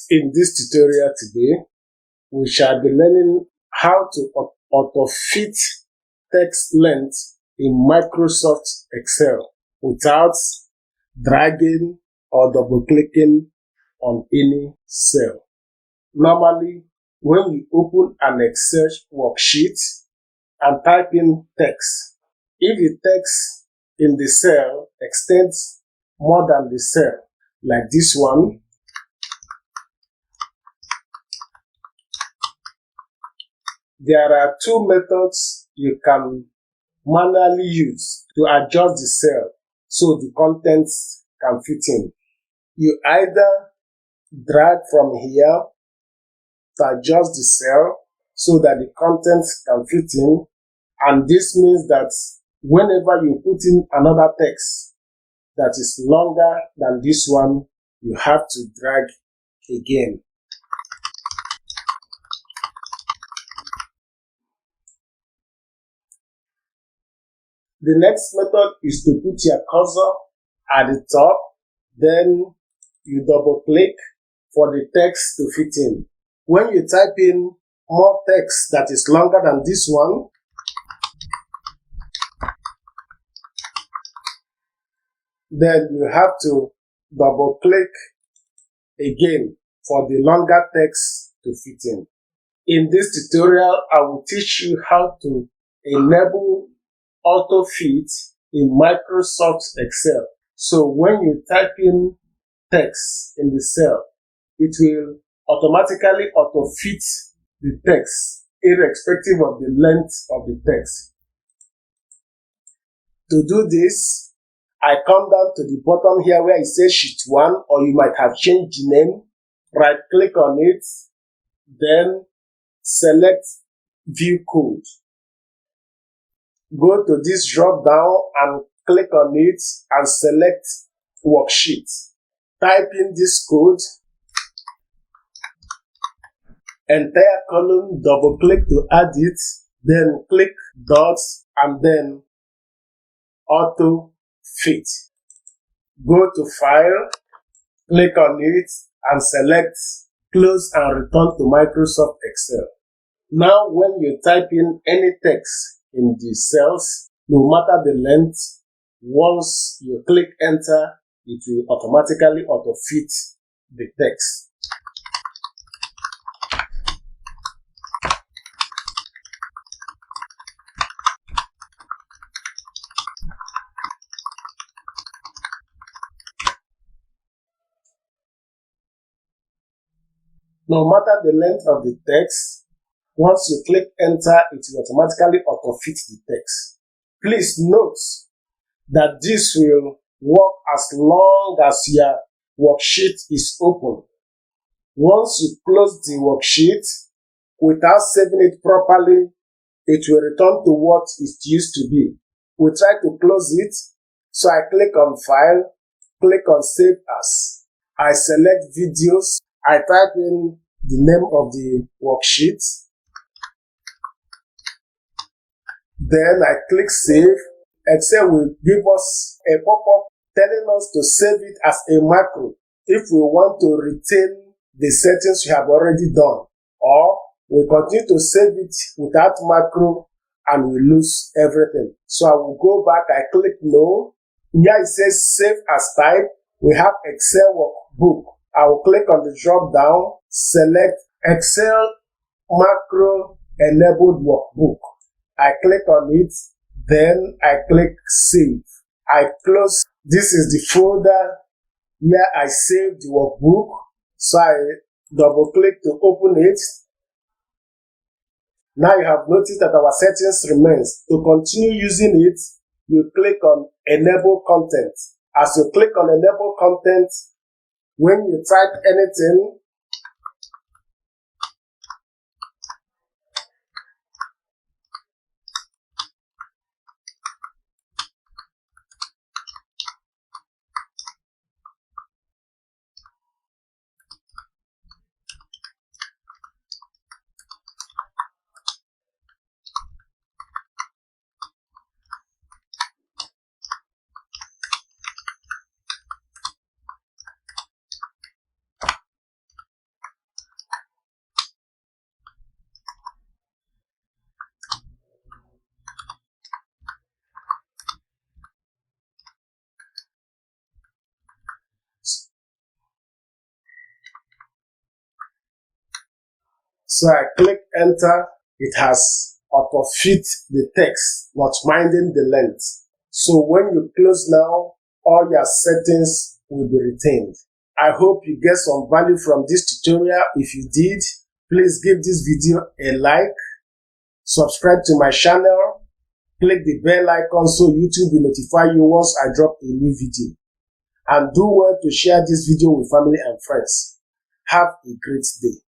In this tutorial today, we shall be learning how to auto-fit text length in Microsoft Excel without dragging or double-clicking on any cell. Normally, when you open an Excel worksheet and type in text, if the text in the cell extends more than the cell, like this one, there are two methods you can manually use to adjust the cell so the contents can fit in. You either drag from here to adjust the cell so that the contents can fit in, and this means that whenever you put in another text that is longer than this one, you have to drag again. The next method is to put your cursor at the top, then you double click for the text to fit in. When you type in more text that is longer than this one, then you have to double click again for the longer text to fit in. In this tutorial, I will teach you how to enable Autofit in Microsoft Excel. So when you type in text in the cell, it will automatically auto-fit the text irrespective of the length of the text. To do this, I come down to the bottom here where it says Sheet 1, or you might have changed the name. Right click on it, then select View Code. Go to this drop down and click on it and select Worksheet. Type in this code, entire column, double click to add it, then click dots and then Auto Fit. Go to File, click on it and select Close and return to Microsoft Excel. Now when you type in any text in the cells, no matter the length, once you click enter, it will automatically auto-fit the text. No matter the length of the text, once you click enter, it will automatically auto-fit the text. Please note that this will work as long as your worksheet is open. Once you close the worksheet without saving it properly, it will return to what it used to be. We try to close it, so I click on File, click on Save As. I select Videos, I type in the name of the worksheet, then I click Save. Excel will give us a pop-up telling us to save it as a macro if we want to retain the settings we have already done, or we continue to save it without macro and we lose everything. So I will go back, I click No. Here it says Save as Type. We have Excel Workbook. I will click on the drop down, select Excel Macro Enabled Workbook. I click on it, then I click Save. I close. This is the folder where I saved the workbook, so I double click to open it. Now you have noticed that our settings remains. To continue using it, you click on Enable Content. As you click on Enable Content, when you type anything, So I click enter. It has auto-fit the text, not minding the length. So when you close now, all your settings will be retained. I hope you get some value from this tutorial. If you did, please give this video a like, subscribe to my channel, click the bell icon so YouTube will notify you once I drop a new video. And do well to share this video with family and friends. Have a great day.